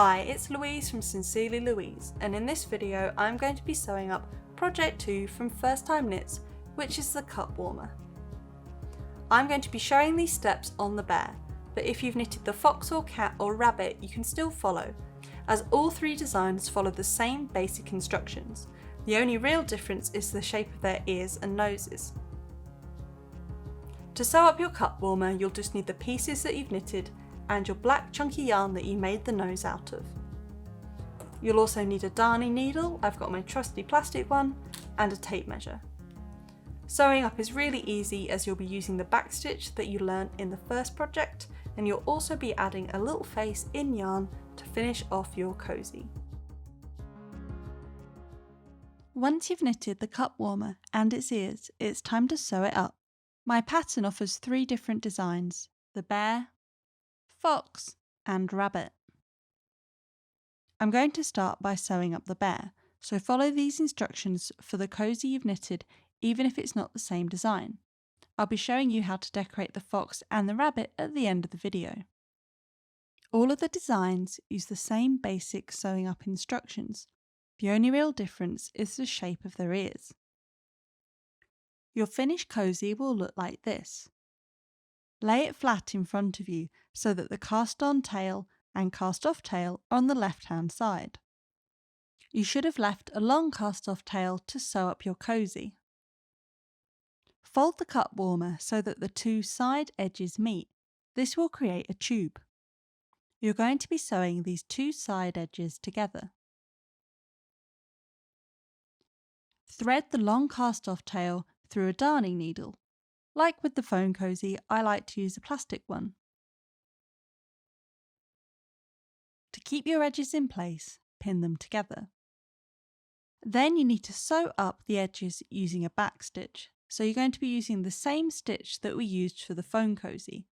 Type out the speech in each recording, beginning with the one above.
Hi, it's Louise from Sincerely Louise, and in this video I'm going to be sewing up Project 2 from First Time Knits, which is the cup warmer. I'm going to be showing these steps on the bear, but if you've knitted the fox or cat or rabbit you can still follow, as all three designs follow the same basic instructions. The only real difference is the shape of their ears and noses. To sew up your cup warmer you'll just need the pieces that you've knitted and your black chunky yarn that you made the nose out of. You'll also need a darning needle, I've got my trusty plastic one, and a tape measure. Sewing up is really easy as you'll be using the back stitch that you learnt in the first project, and you'll also be adding a little face in yarn to finish off your cozy. Once you've knitted the cup warmer and its ears, it's time to sew it up. My pattern offers 3 different designs: the bear, fox and rabbit. I'm going to start by sewing up the bear, so follow these instructions for the cozy you've knitted even if it's not the same design. I'll be showing you how to decorate the fox and the rabbit at the end of the video. All of the designs use the same basic sewing up instructions. The only real difference is the shape of their ears. Your finished cozy will look like this. Lay it flat in front of you so that the cast on tail and cast off tail are on the left hand side. You should have left a long cast off tail to sew up your cozy. Fold the cup warmer so that the 2 side edges meet. This will create a tube. You're going to be sewing these 2 side edges together. Thread the long cast off tail through a darning needle. Like with the phone cozy, I like to use a plastic one. To keep your edges in place, pin them together. Then you need to sew up the edges using a back stitch, so you're going to be using the same stitch that we used for the phone cozy.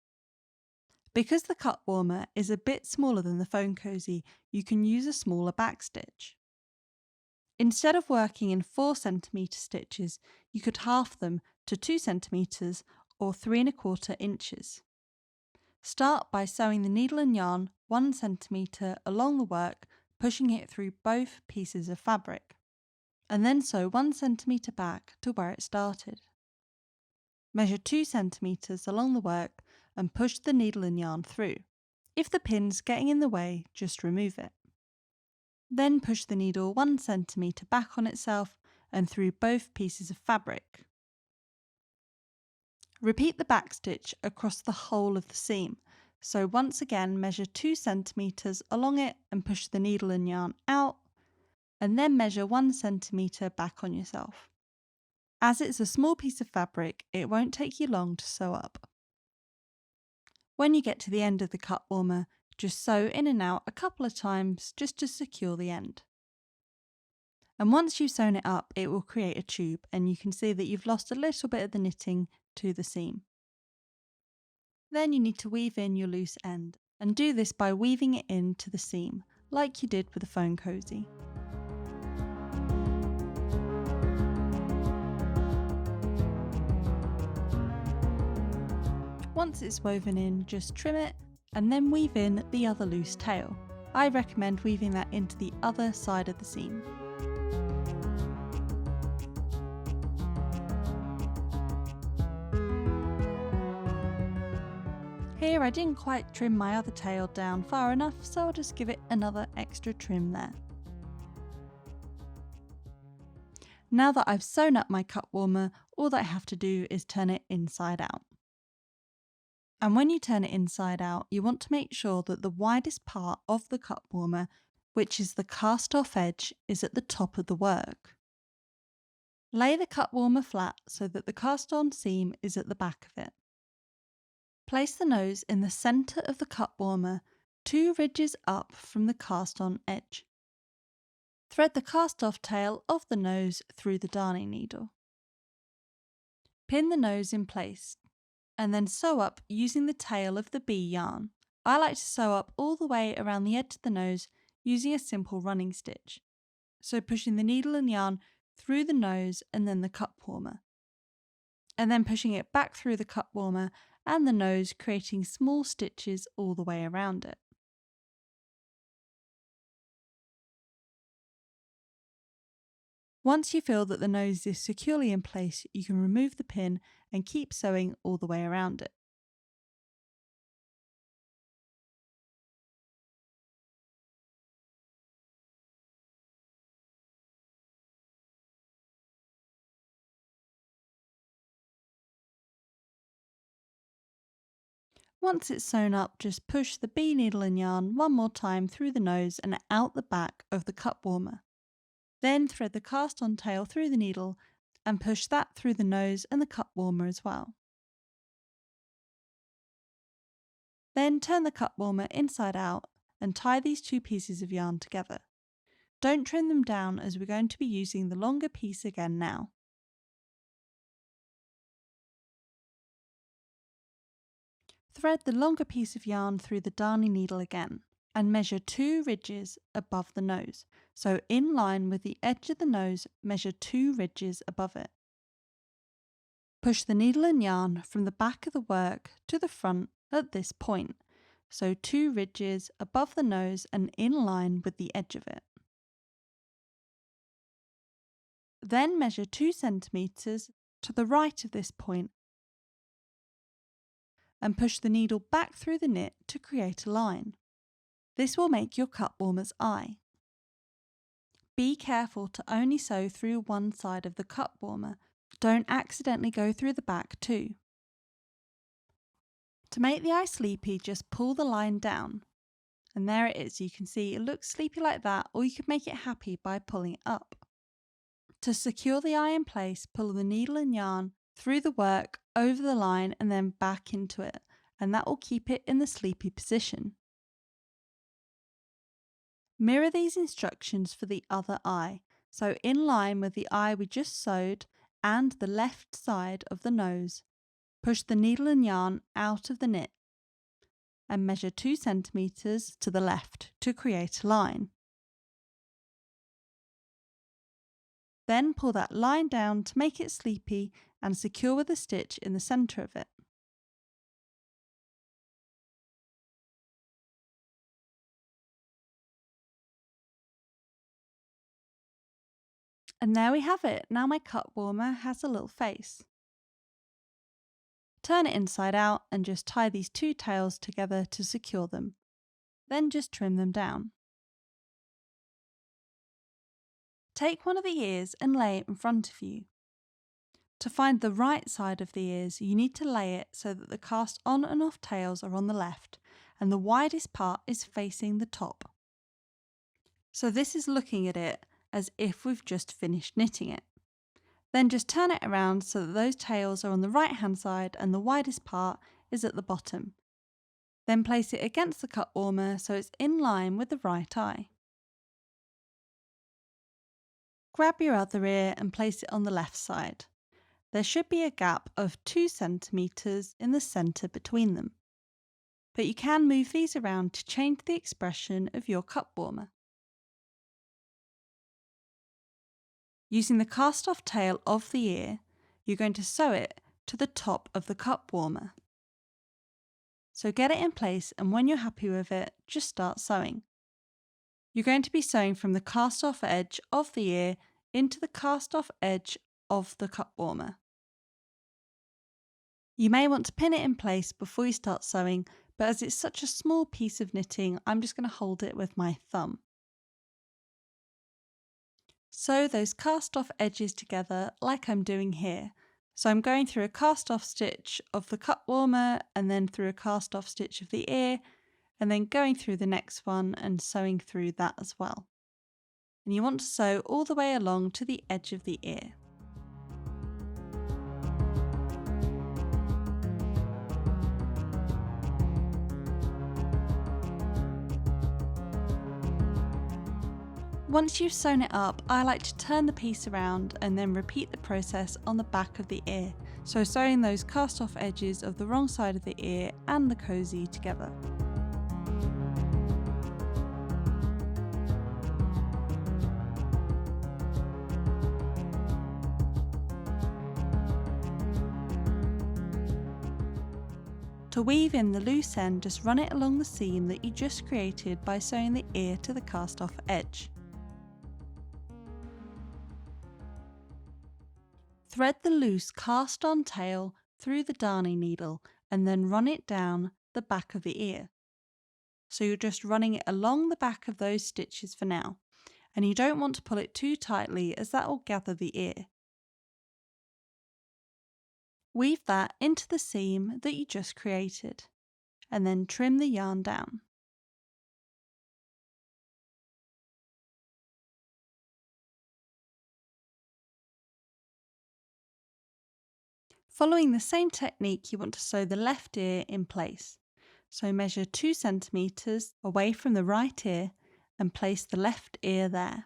Because the cup warmer is a bit smaller than the phone cozy, you can use a smaller back stitch. Instead of working in 4 cm stitches, you could half them to 2 cm or 3¼ inches. Start by sewing the needle and yarn 1 cm along the work, pushing it through both pieces of fabric, and then sew 1 cm back to where it started. Measure 2 cm along the work and push the needle and yarn through. If the pin's getting in the way, just remove it. Then push the needle 1 cm back on itself and through both pieces of fabric. Repeat the back stitch across the whole of the seam, so once again measure 2 cm along it and push the needle and yarn out, and then measure 1 cm back on yourself. As it's a small piece of fabric, it won't take you long to sew up. When you get to the end of the cup warmer, just sew in and out a couple of times just to secure the end. And once you've sewn it up, it will create a tube, and you can see that you've lost a little bit of the knitting to the seam. Then you need to weave in your loose end, and do this by weaving it into the seam, like you did with the phone cozy. Once it's woven in, just trim it and then weave in the other loose tail. I recommend weaving that into the other side of the seam. Here I didn't quite trim my other tail down far enough, so I'll just give it another extra trim there. Now that I've sewn up my cup warmer, all that I have to do is turn it inside out. And when you turn it inside out, you want to make sure that the widest part of the cup warmer, which is the cast off edge, is at the top of the work. Lay the cup warmer flat so that the cast on seam is at the back of it. Place the nose in the centre of the cup warmer, 2 ridges up from the cast on edge. Thread the cast off tail of the nose through the darning needle. Pin the nose in place, and then sew up using the tail of the bee yarn. I like to sew up all the way around the edge of the nose using a simple running stitch, so pushing the needle and yarn through the nose and then the cup warmer, and then pushing it back through the cup warmer and the nose, creating small stitches all the way around it. Once you feel that the nose is securely in place, you can remove the pin and keep sewing all the way around it. Once it's sewn up, just push the bee needle and yarn one more time through the nose and out the back of the cut warmer. Then thread the cast on tail through the needle and push that through the nose and the cut warmer as well. Then turn the cut warmer inside out and tie these two pieces of yarn together. Don't trim them down as we're going to be using the longer piece again now. Thread the longer piece of yarn through the darning needle again and measure 2 ridges above the nose. So in line with the edge of the nose, measure 2 ridges above it. Push the needle and yarn from the back of the work to the front at this point, so 2 ridges above the nose and in line with the edge of it. Then measure 2 centimeters to the right of this point and push the needle back through the knit to create a line. This will make your cut warmer's eye. Be careful to only sew through one side of the cut warmer. Don't accidentally go through the back too. To make the eye sleepy, just pull the line down. And there it is, you can see it looks sleepy like that, or you could make it happy by pulling it up. To secure the eye in place, pull the needle and yarn through the work, over the line and then back into it, and that will keep it in the sleepy position. Mirror these instructions for the other eye, so in line with the eye we just sewed and the left side of the nose, push the needle and yarn out of the knit and measure 2 centimeters to the left to create a line. Then pull that line down to make it sleepy and secure with a stitch in the centre of it. And there we have it. Now my cut warmer has a little face. Turn it inside out and just tie these 2 tails together to secure them. Then just trim them down. Take one of the ears and lay it in front of you. To find the right side of the ears, you need to lay it so that the cast on and off tails are on the left and the widest part is facing the top. So this is looking at it as if we've just finished knitting it. Then just turn it around so that those tails are on the right hand side and the widest part is at the bottom. Then place it against the cut warmer so it's in line with the right eye. Grab your other ear and place it on the left side. There should be a gap of 2 centimeters in the centre between them. But you can move these around to change the expression of your cut warmer. Using the cast off tail of the ear, you're going to sew it to the top of the cut warmer. So get it in place and when you're happy with it, just start sewing. You're going to be sewing from the cast off edge of the ear into the cast off edge of the cut warmer. You may want to pin it in place before you start sewing, but as it's such a small piece of knitting, I'm just going to hold it with my thumb. Sew those cast off edges together like I'm doing here. So I'm going through a cast off stitch of the cut warmer and then through a cast off stitch of the ear and then going through the next one and sewing through that as well. And you want to sew all the way along to the edge of the ear. Once you've sewn it up, I like to turn the piece around and then repeat the process on the back of the ear, so sewing those cast off edges of the wrong side of the ear and the cosy together. To weave in the loose end, just run it along the seam that you just created by sewing the ear to the cast off edge. Thread the loose cast-on tail through the darning needle and then run it down the back of the ear. So you're just running it along the back of those stitches for now, and you don't want to pull it too tightly as that will gather the ear. Weave that into the seam that you just created, and then trim the yarn down. Following the same technique, you want to sew the left ear in place. So measure 2 centimeters away from the right ear and place the left ear there.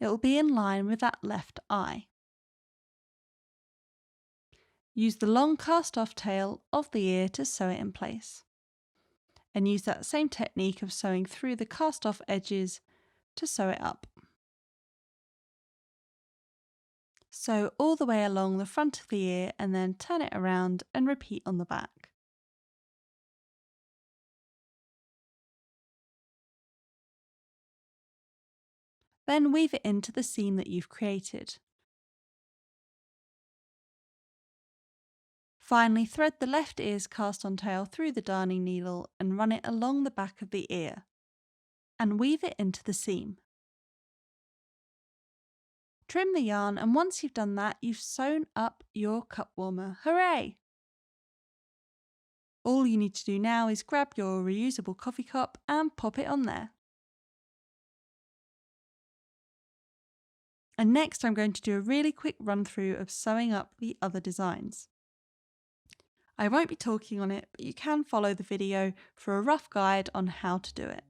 It will be in line with that left eye. Use the long cast-off tail of the ear to sew it in place. And use that same technique of sewing through the cast-off edges to sew it up. Sew all the way along the front of the ear and then turn it around and repeat on the back. Then weave it into the seam that you've created. Finally, thread the left ear's cast-on tail through the darning needle and run it along the back of the ear, and weave it into the seam. Trim the yarn, and once you've done that, you've sewn up your cup warmer. Hooray! All you need to do now is grab your reusable coffee cup and pop it on there. And next I'm going to do a really quick run through of sewing up the other designs. I won't be talking on it, but you can follow the video for a rough guide on how to do it.